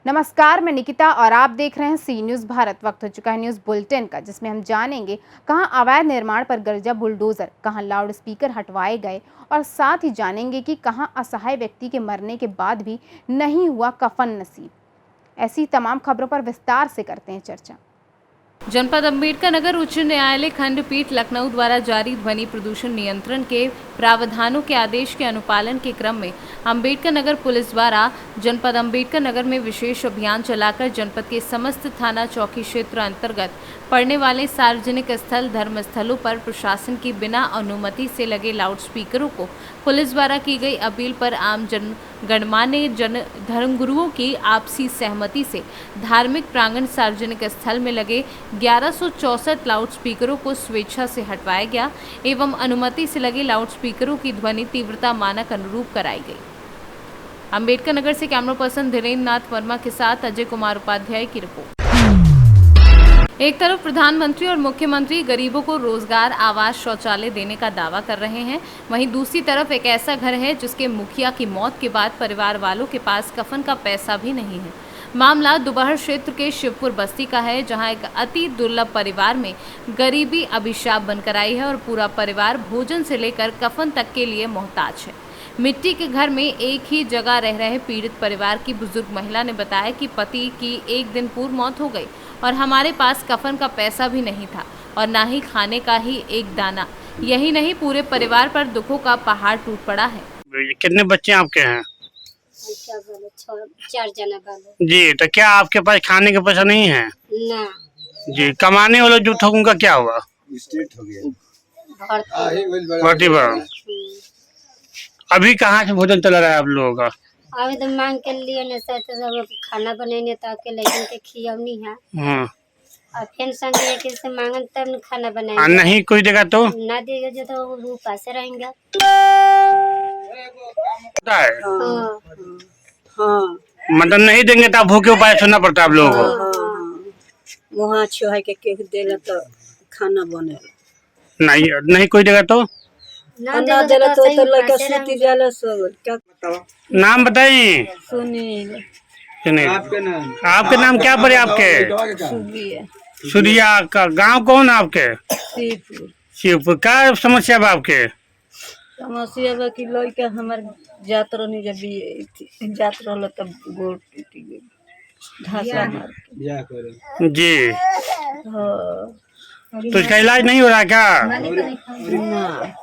नमस्कार, मैं निकिता और आप देख रहे हैं सी न्यूज़ भारत। वक्त हो चुका है न्यूज़ बुलेटिन का, जिसमें हम जानेंगे कहां अवैध निर्माण पर गरजा बुलडोजर, कहां लाउड स्पीकर हटवाए गए और साथ ही जानेंगे कि कहां असहाय व्यक्ति के मरने के बाद भी नहीं हुआ कफन नसीब। ऐसी तमाम खबरों पर विस्तार से करते हैं चर्चा। जनपद अंबेडकर नगर उच्च न्यायालय खंडपीठ लखनऊ द्वारा जारी ध्वनि प्रदूषण नियंत्रण के प्रावधानों के आदेश के अनुपालन के क्रम में अंबेडकर नगर पुलिस द्वारा जनपद अंबेडकर नगर में विशेष अभियान चलाकर जनपद के समस्त थाना चौकी क्षेत्र अंतर्गत पड़ने वाले सार्वजनिक स्थल धर्म स्थलों पर प्रशासन की बिना अनुमति से लगे लाउड स्पीकरों को पुलिस द्वारा की गई अपील पर आम जन गणमान्य जन धर्मगुरुओं की आपसी सहमति से धार्मिक प्रांगण सार्वजनिक स्थल में लगे 1164 लाउड स्पीकरों को स्वेच्छा से हटवाया गया एवं अनुमति से लगे लाउड स्पीकरों की ध्वनि तीव्रता मानक अनुरूप कराई गई। अंबेडकर नगर से कैमरा पर्सन धीरेन्द्र नाथ वर्मा के साथ अजय कुमार उपाध्याय की रिपोर्ट। एक तरफ प्रधानमंत्री और मुख्यमंत्री गरीबों को रोजगार, आवास, शौचालय देने का दावा कर रहे हैं, वहीं दूसरी तरफ एक ऐसा घर है जिसके मुखिया की मौत के बाद परिवार वालों के पास कफन का पैसा भी नहीं है। मामला दुबहर क्षेत्र के शिवपुर बस्ती का है, जहां एक अति दुर्लभ परिवार में गरीबी अभिशाप बनकर आई है और पूरा परिवार भोजन से लेकर कफन तक के लिए मोहताज है। मिट्टी के घर में एक ही जगह रह रहे पीड़ित परिवार की बुजुर्ग महिला ने बताया कि पति की एक दिन पूर्व मौत हो गई और हमारे पास कफन का पैसा भी नहीं था और ना ही खाने का ही एक दाना। यही नहीं, पूरे परिवार पर दुखों का पहाड़ टूट पड़ा है। कितने बच्चे आपके हैं? 4 जना बालो। जी, तो क्या आपके पास खाने का पैसा नहीं है? ना जी, कमाने वाले जो थे उनका क्या हुआ? स्टेट हो गया भर्ती पर। अभी कहाँ से भोजन चला रहा है आप लोगों का? अभी तो मांग के लिए न सब खाना बनेने ताकि लड़कन के खियौनी है और फिर संगे के से मांगन तब न खाना बनाएंगे। नहीं कोई देगा तो ना देगा जो तो वो उपास रहेंगे। हाँ मतलब नहीं देंगे तो आप भूखे उपाय सुनना पड़ता है आप लोगों को। वहाँ छोहा के केक देला तो खाना बने नहीं कोई देगा तो ना देला तो लड़का सूती जाला सब। क्या नाम बताइए। सुनील सुनील, आपके नाम क्या पड़े आपके? सूर्या का गांव कौन है आपके? शिवपुर। शिवपुर। क्या समस्या है आपके? समस्या बा कि लड़का हमार जात्रा नहीं जब जात्रा होला तब गोड़ टूट गई ढासा मार के। जी, हाँ तो इसका इलाज नहीं हो रहा क्या? ना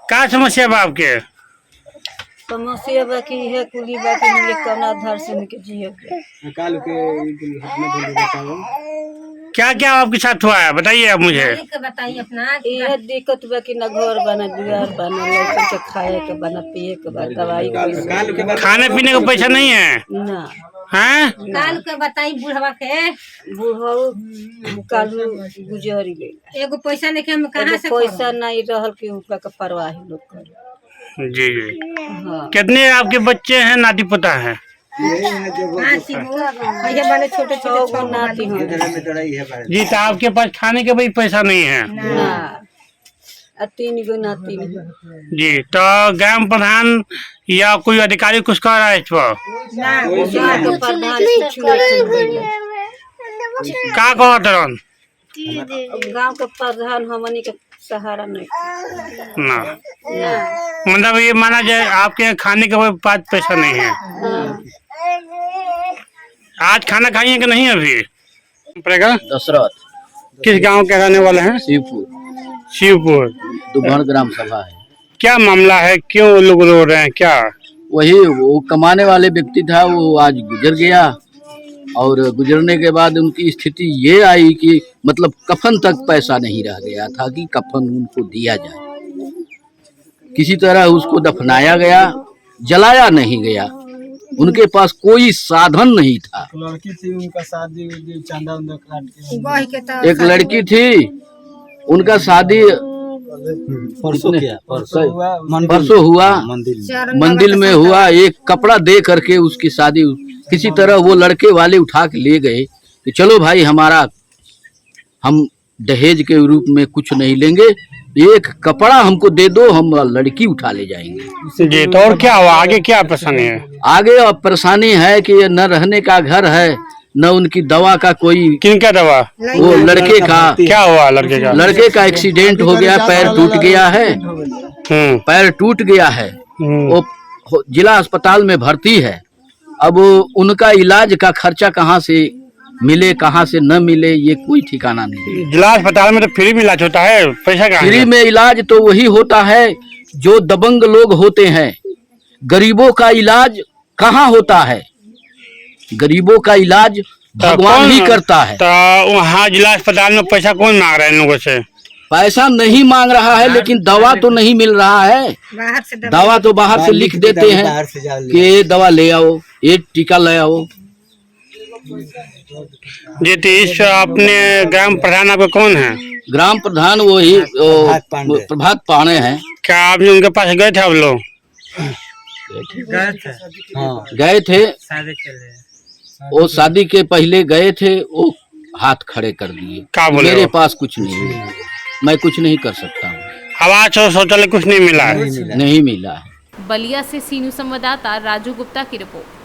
क्या समस्या है आपके? समस्या बा कि है कुली बा कि हमरे कौन आधार से उनके जिए क्या क्या आपके साथ हुआ है बताइए आप मुझे। बताइए अपना। यह दिक्कत बा कि न घर बना, दुआर बना, लड़कन के खाए के बना, पिए के बाद दवाई के खाने पीने का पैसा नहीं है ना हैं? काल के बताई बुढ़वा के बुढ़ऊ कालू गुजर गई। एगो पैसा नहीं के हम कहां से पैसा नहीं रहल कि उनका के परवाह लोग करे। जी जी। हाँ कितने आपके बच्चे हैं, नाती पोता है? वाले छोटे छोटे नाती हैं जी, तो आपके पास खाने का भी पैसा नहीं है? ना 3 गो नाती जी, तो ग्राम प्रधान या कोई अधिकारी कुछ कह रहा है इस पर? के प्रधान का कहो तरन? गाँव के प्रधान हमनी के सहारा नहीं ना, ना। मतलब ये माना जाए आपके खाने का पास पैसा नहीं है। आज खाना खाइए कि नहीं अभी? पड़ेगा। दशरथ किस गांव के रहने वाले हैं? शिवपुर। शिवपुर। दुबहर ग्राम सभा है। क्या मामला है, क्यों लोग रो रहे हैं? क्या वही वो कमाने वाले व्यक्ति था, वो आज गुजर गया और गुजरने के बाद उनकी स्थिति ये आई कि मतलब कफन तक पैसा नहीं रह गया था कि कफन उनको दिया जाए। किसी तरह उसको दफनाया गया, जलाया नहीं गया, उनके पास कोई साधन नहीं था। लड़की थी, उनका शादी चांदा उंदा काट के एक लड़की थी, उनका शादी परसों हुआ, मंदिर में हुआ। एक कपड़ा दे करके उसकी शादी किसी तरह वो लड़के वाले उठा के ले गए कि चलो भाई हम दहेज के रूप में कुछ नहीं लेंगे, एक कपड़ा हमको दे दो, हम लड़की उठा ले जाएंगे। जी, तो और क्या हुआ आगे? क्या परेशानी है? आगे अब परेशानी है कि ये न रहने का घर है, न उनकी दवा का कोई। किनका दवा? वो लड़के का। क्या हुआ लड़के का? लड़के का एक्सीडेंट हो गया, पैर टूट गया है। पैर टूट गया है, वो जिला अस्पताल में भर्ती है। अब उनका इलाज का खर्चा कहाँ से मिले, कहाँ से न मिले, ये कोई ठिकाना नहीं। जिला अस्पताल में तो फ्री में इलाज होता है, पैसा कहाँ? फ्री में इलाज तो वही होता है जो दबंग लोग होते हैं। गरीबों का इलाज कहाँ होता है? गरीबों का इलाज भगवान ही करता है। तो वहाँ जिला अस्पताल में पैसा कौन मांग रहा है इन लोगों से? पैसा नहीं मांग रहा है, लेकिन दवा तो नहीं मिल रहा है। दवा तो बाहर से लिख देते हैं कि ये दवा ले आओ, ये टीका ले आओ। जी तो इस अपने ग्राम प्रधान आपका कौन है? ग्राम प्रधान वही प्रभात पांडे हैं। क्या आपने उनके पास गए थे आप लोग? गए थे, वो शादी के पहले गए थे, वो हाथ खड़े कर दिए। क्या बोले? मेरे पास कुछ नहीं है, मैं कुछ नहीं कर सकता हूँ। आवाज और शौचालय कुछ नहीं मिला है? नहीं मिला है। बलिया से सीनू संवाददाता राजू गुप्ता की रिपोर्ट।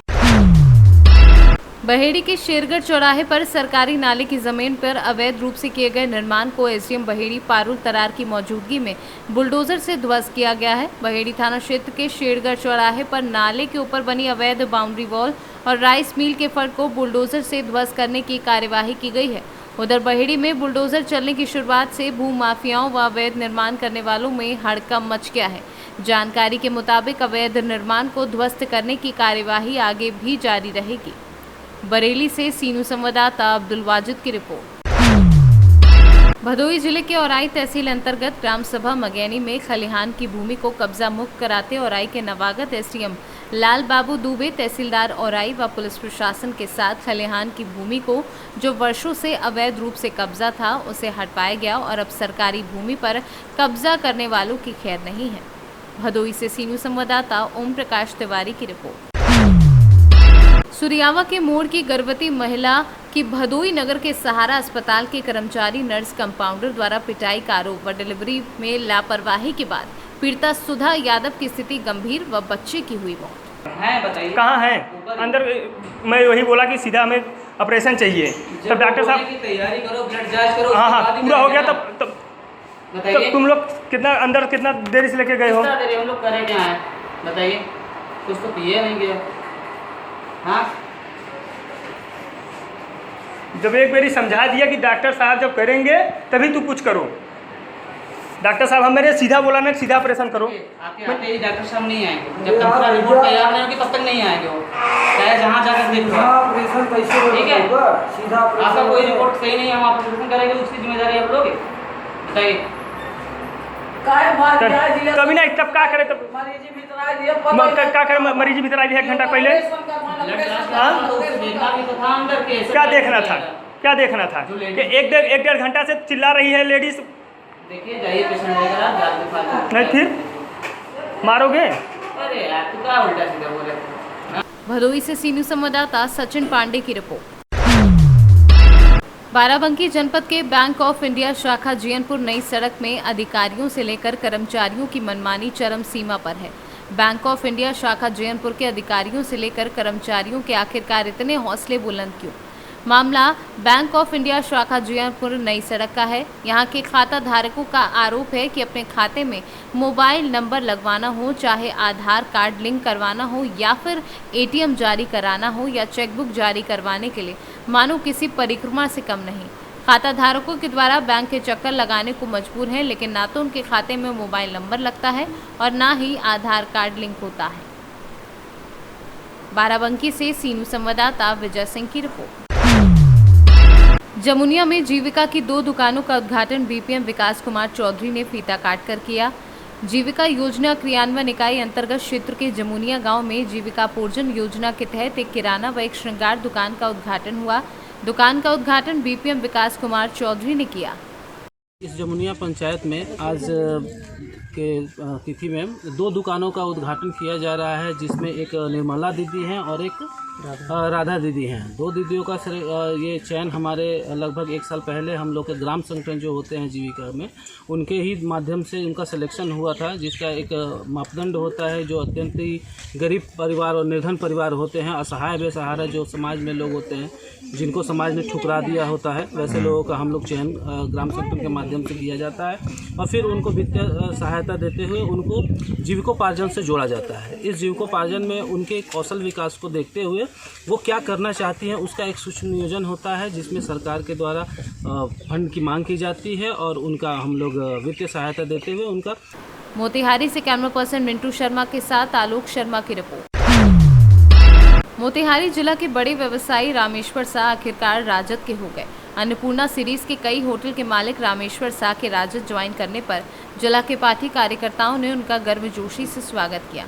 बहेड़ी के शेरगढ़ चौराहे पर सरकारी नाले की जमीन पर अवैध रूप से किए गए निर्माण को एसडीएम बहेड़ी पारुल तरार की मौजूदगी में बुलडोजर से ध्वस्त किया गया है। बहेड़ी थाना क्षेत्र के शेरगढ़ चौराहे पर नाले के ऊपर बनी अवैध बाउंड्री वॉल और राइस मिल के फर्क को बुलडोजर से ध्वस्त करने की कार्यवाही की गई है। उधर बहेड़ी में बुलडोजर चलने की शुरुआत से भू माफियाओं व अवैध निर्माण करने वालों में हड़कंप मच गया है। जानकारी के मुताबिक अवैध निर्माण को ध्वस्त करने की कार्यवाही आगे भी जारी रहेगी। बरेली से सीनू संवाददाता अब्दुल वाजिद की रिपोर्ट। भदोही जिले के औराई तहसील अंतर्गत ग्राम सभा मगैनी में खलिहान की भूमि को कब्जा मुक्त कराते औराई के नवागत एसडीएम लाल बाबू दुबे, तहसीलदार औराई व पुलिस प्रशासन के साथ खलिहान की भूमि को जो वर्षों से अवैध रूप से कब्जा था उसे हटवाया गया और अब सरकारी भूमि पर कब्जा करने वालों की खैर नहीं है। भदोही से सीनू संवाददाता ओम प्रकाश तिवारी की रिपोर्ट। सुरियावा के मोड़ की गर्भवती महिला की भदोही नगर के सहारा अस्पताल के कर्मचारी नर्स कंपाउंडर द्वारा पिटाई का आरोप व डिलीवरी में लापरवाही के बाद पीड़िता सुधा यादव की स्थिति गंभीर व बच्चे की हुई मौत। कहाँ है? अंदर मैं वही बोला कि सीधा हमें ऑपरेशन चाहिए। तब डॉक्टर साहब तैयारी करो, ब्लड जांच करो। हाँ पूरा हो गया। तब तुम लोग कितना देर से लेके गए हो? हम लोग करे क्या है बताइए? कुछ तो पिए नहीं गया। हाँ जब एक बारी समझा दिया कि डॉक्टर साहब जब करेंगे तभी तू कुछ करो। डॉक्टर साहब हम मेरे सीधा बोला ना, सीधा ऑपरेशन करो। आपके आते ही डॉक्टर साहब नहीं आएंगे जब तक पूरा रिपोर्ट तैयार नहीं होगी, तब तक नहीं आएंगे वो, चाहे जहाँ जाकर देख लो। ऑपरेशन कैसे होगा? ठीक है, सीधा आपका कोई रिपोर्ट सही नहीं है, हम ऑपरेशन करेंगे, उसकी जिम्मेदारी आप लोगे? बताइए कभी नहीं। तब क्या करे? तब क्या करे? मरीज भीतर आई 1 घंटा पहले। क्या देखना था? क्या देखना था कि एक डेढ़ घंटा से चिल्ला रही है लेडीज। देखिए जाइए, पेशेंट आएगा नहीं फिर मारोगे? अरे यार तू क्या उल्टा सीधा बोल रहे? भदोही से सीनू संवाददाता सचिन पांडे की रिपोर्ट। बाराबंकी जनपद के बैंक ऑफ इंडिया शाखा जीयनपुर नई सड़क में अधिकारियों से लेकर कर्मचारियों की मनमानी चरम सीमा पर है। बैंक ऑफ इंडिया शाखा जीयनपुर के अधिकारियों से लेकर कर्मचारियों के आखिरकार इतने हौसले बुलंद क्यों? मामला बैंक ऑफ इंडिया शाखा जीयनपुर नई सड़क का है। यहाँ के खाता धारकों का आरोप है कि अपने खाते में मोबाइल नंबर लगवाना हो, चाहे आधार कार्ड लिंक करवाना हो या फिर एटीएम जारी कराना हो या चेकबुक जारी करवाने के लिए मानो किसी परिक्रमा से कम नहीं। खाता धारकों के द्वारा बैंक के चक्कर लगाने को मजबूर हैं, लेकिन ना तो उनके खाते में मोबाइल नंबर लगता है और ना ही आधार कार्ड लिंक होता है। बाराबंकी से सीनू संवाददाता विजय सिंह की रिपोर्ट। जमुनिया में जीविका की 2 दुकानों का उद्घाटन बीपीएम विकास कुमार चौधरी ने फीता काटकर किया। जीविका योजना क्रियान्वयन इकाई अंतर्गत क्षेत्र के जमुनिया गांव में जीविका पोर्जन योजना के तहत एक किराना व एक श्रृंगार दुकान का उद्घाटन हुआ। दुकान का उद्घाटन बीपीएम विकास कुमार चौधरी ने किया। इस जमुनिया पंचायत में आज के तिथि में 2 दुकानों का उद्घाटन किया जा रहा है, जिसमें एक निर्मला दीदी हैं और एक राधा दीदी हैं। 2 दीदियों का ये चयन हमारे लगभग 1 साल पहले हम लोग के ग्राम संगठन जो होते हैं जीविका में, उनके ही माध्यम से उनका सिलेक्शन हुआ था, जिसका एक मापदंड होता है जो अत्यंत ही गरीब परिवार और निर्धन परिवार होते हैं, असहाय बेसहारा जो समाज में लोग होते हैं, जिनको समाज ने ठुकरा दिया होता है, वैसे लोगों का हम लोग चयन ग्राम संगठन के माध्यम से किया जाता है और फिर उनको वित्तीय सहायता देते हुए उनको जीविकोपार्जन से जोड़ा जाता है। इस जीविकोपार्जन में उनके कौशल विकास को देखते हुए वो क्या करना चाहती हैं उसका एक सुनियोजन होता है, जिसमें सरकार के द्वारा फंड की मांग की जाती है और उनका हम लोग वित्तीय सहायता देते हुए उनका। मोतिहारी से कैमरा पर्सन मिंटू शर्मा के साथ आलोक शर्मा की रिपोर्ट। मोतिहारी जिला के बड़े व्यवसायी रामेश्वर शाह आखिरकार राजद के हो गए। अन्नपूर्णा सीरीज के कई होटल के मालिक रामेश्वर शाह के राजद ज्वाइन करने पर जिला के पार्टी कार्यकर्ताओं ने उनका गर्मजोशी से स्वागत किया।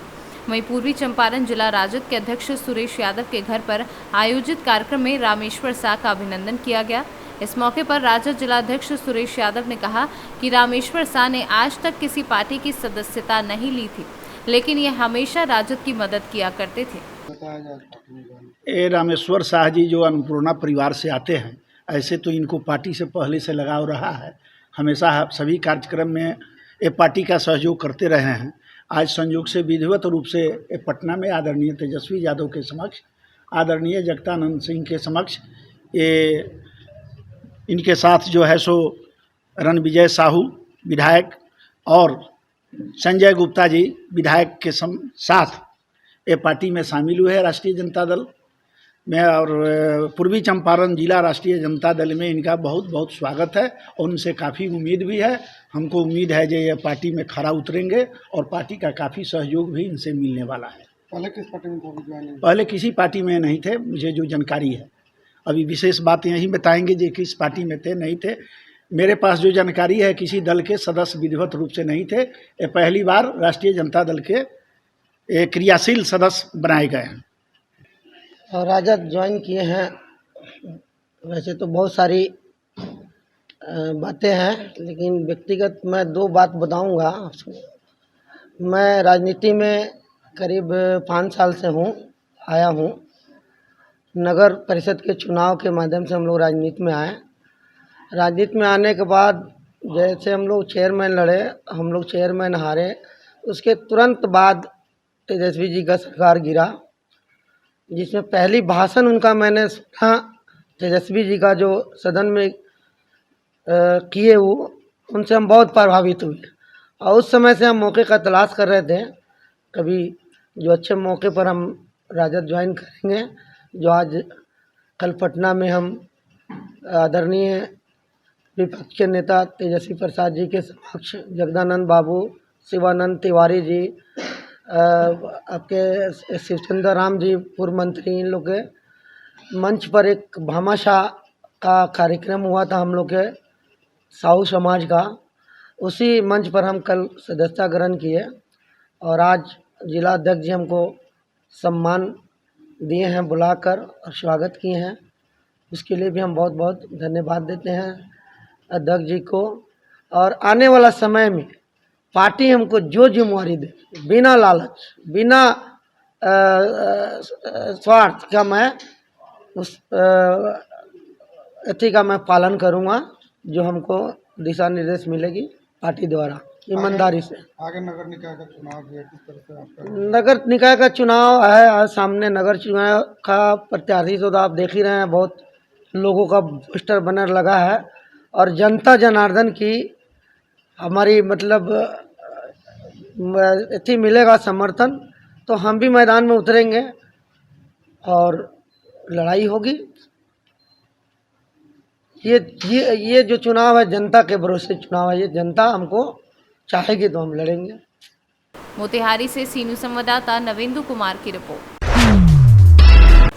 वहीं पूर्वी चंपारण जिला राजद के अध्यक्ष सुरेश यादव के घर पर आयोजित कार्यक्रम में रामेश्वर शाह का अभिनंदन किया गया। इस मौके पर राजद जिलाध्यक्ष सुरेश यादव ने कहा कि रामेश्वर शाह ने आज तक किसी पार्टी की सदस्यता नहीं ली थी, लेकिन ये हमेशा राजद की मदद किया करते थे। ये रामेश्वर शाह जी जो अन्नपूर्णा परिवार से आते हैं, ऐसे तो इनको पार्टी से पहले से लगाव रहा है, हमेशा सभी कार्यक्रम में ये पार्टी का सहयोग करते रहे हैं। आज संयोग से विधिवत रूप से पटना में आदरणीय तेजस्वी यादव के समक्ष, आदरणीय जगदानंद सिंह के समक्ष ये इनके साथ जो है सो रणविजय साहू विधायक और संजय गुप्ता जी विधायक के साथ ये पार्टी में शामिल हुए हैं राष्ट्रीय जनता दल में, और पूर्वी चंपारण जिला राष्ट्रीय जनता दल में इनका बहुत बहुत स्वागत है और उनसे काफ़ी उम्मीद भी है। हमको उम्मीद है जो ये पार्टी में खरा उतरेंगे और पार्टी का काफ़ी सहयोग भी इनसे मिलने वाला है। पहले किस पार्टी में थे? पहले किसी पार्टी में नहीं थे, मुझे जो जानकारी है। अभी विशेष बात यही बताएंगे जो किस पार्टी में थे नहीं थे। मेरे पास जो जानकारी है किसी दल के सदस्य विधिवत रूप से नहीं थे। ये पहली बार राष्ट्रीय जनता दल के क्रियाशील सदस्य बनाए गए हैं और राजद ज्वाइन किए हैं। वैसे तो बहुत सारी बातें हैं, लेकिन व्यक्तिगत मैं 2 बात बताऊंगा। मैं राजनीति में करीब 5 साल से आया हूँ। नगर परिषद के चुनाव के माध्यम से हम लोग राजनीति में आए। राजनीति में आने के बाद जैसे हम लोग चेयरमैन लड़े, हम लोग चेयरमैन हारे, उसके तुरंत बाद तेजस्वी जी का सरकार गिरा, जिसमें पहली भाषण उनका मैंने सुना। तेजस्वी जी का जो सदन में किए वो, उनसे हम बहुत प्रभावित हुए और उस समय से हम मौके का तलाश कर रहे थे, कभी जो अच्छे मौके पर हम राजद ज्वाइन करेंगे। जो आज कल पटना में हम आदरणीय विपक्ष के नेता तेजस्वी प्रसाद जी के समक्ष जगदानंद बाबू, शिवानंद तिवारी जी, आपके शिवचंद्र राम जी पूर्व मंत्री, इन लोग के मंच पर एक भामाशाह का कार्यक्रम हुआ था हम लोग के साहू समाज का। उसी मंच पर हम कल सदस्यता ग्रहण किए और आज जिला अध्यक्ष जी हमको सम्मान दिए हैं बुलाकर और स्वागत किए हैं। उसके लिए भी हम बहुत बहुत धन्यवाद देते हैं अध्यक्ष जी को। और आने वाला समय में पार्टी हमको जो जिम्मेवारी दे, बिना लालच, बिना स्वार्थ का, मैं उस अति का मैं पालन करूंगा जो हमको दिशा निर्देश मिलेगी पार्टी द्वारा, ईमानदारी से। आगे नगर निकाय का चुनाव भी है, किस तरह से आपका? नगर निकाय का चुनाव है आज सामने। नगर चुनाव का प्रत्याशी तो आप देख ही रहे हैं, बहुत लोगों का पोस्टर बैनर लगा है और जनता जनार्दन की हमारी मतलब इतनी मिलेगा समर्थन तो हम भी मैदान में उतरेंगे और लड़ाई होगी। ये जो चुनाव है जनता के भरोसे चुनाव है, ये जनता हमको चाहेगी तो हम लड़ेंगे। मोतिहारी से सीनू संवाददाता नवेंदु कुमार की रिपोर्ट।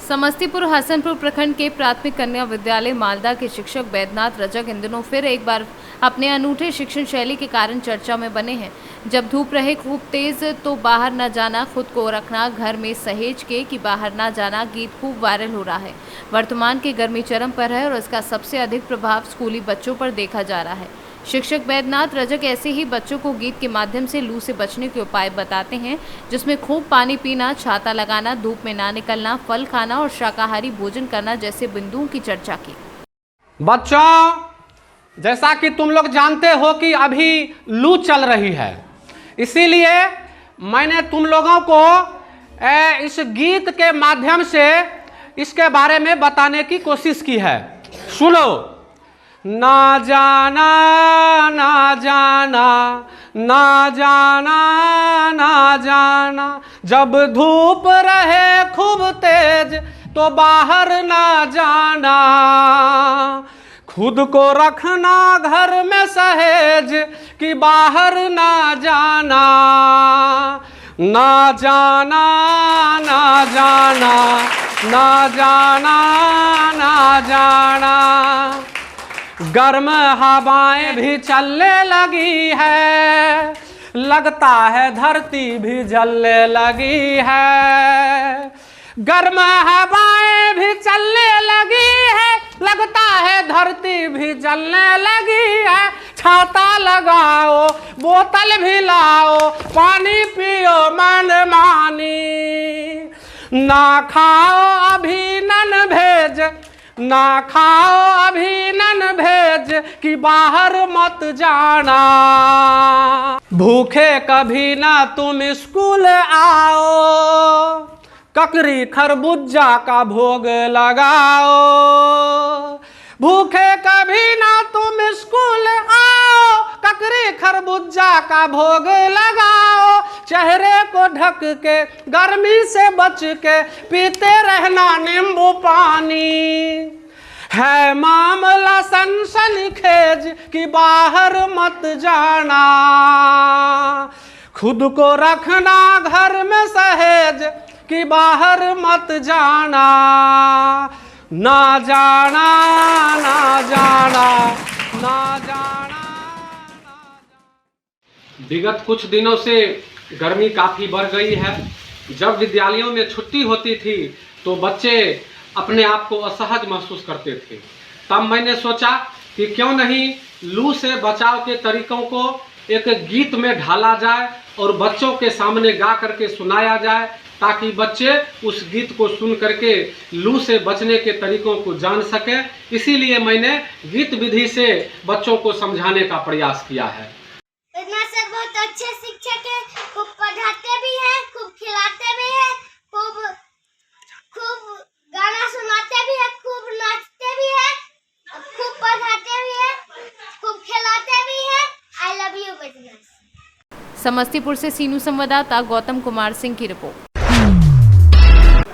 समस्तीपुर हसनपुर प्रखंड के प्राथमिक कन्या विद्यालय मालदा के शिक्षक बैद्यनाथ रजक इन दिनों फिर एक बार अपने अनूठे शिक्षण शैली के कारण चर्चा में बने हैं। जब धूप रहे खूब तेज तो बाहर न जाना, खुद को रखना घर में सहेज के कि बाहर न जाना गीत खूब वायरल हो रहा है। वर्तमान की गर्मी चरम पर है और इसका सबसे अधिक प्रभाव स्कूली बच्चों पर देखा जा रहा है। शिक्षक वैद्यनाथ रजक ऐसे ही बच्चों को गीत के माध्यम से लू से बचने के उपाय बताते हैं, जिसमें खूब पानी पीना, छाता लगाना, धूप में ना निकलना, फल खाना और शाकाहारी भोजन करना जैसे बिंदुओं की चर्चा की। बच्चों, जैसा कि तुम लोग जानते हो कि अभी लू चल रही है, इसीलिए मैंने तुम लोगों को इस गीत के माध्यम से इसके बारे में बताने की कोशिश की है। सुनो। ना जाना ना जाना ना जाना ना जाना, जब धूप रहे खूब तेज तो बाहर ना जाना, खुद को रखना घर में सहेज कि बाहर ना जाना, ना जाना ना जाना ना जाना ना जाना। गर्म हवाएं भी चलने लगी है, लगता है धरती भी जलने लगी है। गर्म हवाएं भी चलने लगी है, लगता है धरती भी जलने लगी है। छाता लगाओ, बोतल भी लाओ, पानी पियो मनमानी, ना खाओ अभी नन भेज, ना खाओ अभी नन भेज कि बाहर मत जाना, भूखे कभी ना तुम स्कूल आओ, ककड़ी खरबूजा का भोग लगाओ, भूखे कभी ना तुम स्कूल आओ, ककड़ी खरबूजा का भोग लगाओ, चेहरे को ढक के गर्मी से बच के पीते रहना नींबू पानी, है मामला सनसनीखेज कि बाहर मत जाना, खुद को रखना घर में सहेज कि बाहर मत जाना, ना जाना ना जाना ना जाना। विगत कुछ दिनों से गर्मी काफ़ी बढ़ गई है। जब विद्यालयों में छुट्टी होती थी तो बच्चे अपने आप को असहज महसूस करते थे। तब मैंने सोचा कि क्यों नहीं लू से बचाव के तरीकों को एक गीत में ढाला जाए और बच्चों के सामने गा करके सुनाया जाए, ताकि बच्चे उस गीत को सुन करके लू से बचने के तरीकों को जान सकें। इसीलिए मैंने गीत विधि से बच्चों को समझाने का प्रयास किया है। सर बहुत अच्छे शिक्षक है, खूब पढ़ाते भी हैं, खूब खिलाते भी हैं, खूब गाना सुनाते भी हैं, खूब नाचते भी हैं, खूब पढ़ाते भी हैं, खूब खिलाते भी हैं। I love you business. Samastipur से सीनू संवाददाता गौतम कुमार सिंह की रिपोर्ट।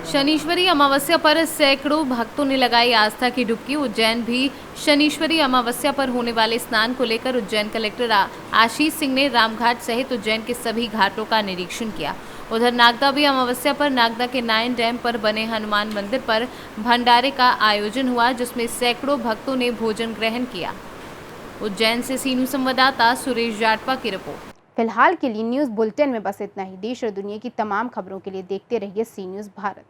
शनीश्वरी अमावस्या पर सैकड़ों भक्तों ने लगाई आस्था की डुबकी। उज्जैन भी शनीश्वरी अमावस्या पर होने वाले स्नान को लेकर उज्जैन कलेक्टर आशीष सिंह ने रामघाट सहित उज्जैन के सभी घाटों का निरीक्षण किया। उधर नागदा भी अमावस्या पर नागदा के नायन डैम पर बने हनुमान मंदिर पर भंडारे का आयोजन हुआ, जिसमें सैकड़ों भक्तों ने भोजन ग्रहण किया। उज्जैन से सीनू संवाददाता सुरेश जाटवा की रिपोर्ट। फिलहाल के लिए न्यूज़ बुलेटिन में बस इतना ही। देश और दुनिया की तमाम खबरों के लिए देखते रहिए सी न्यूज़ भारत।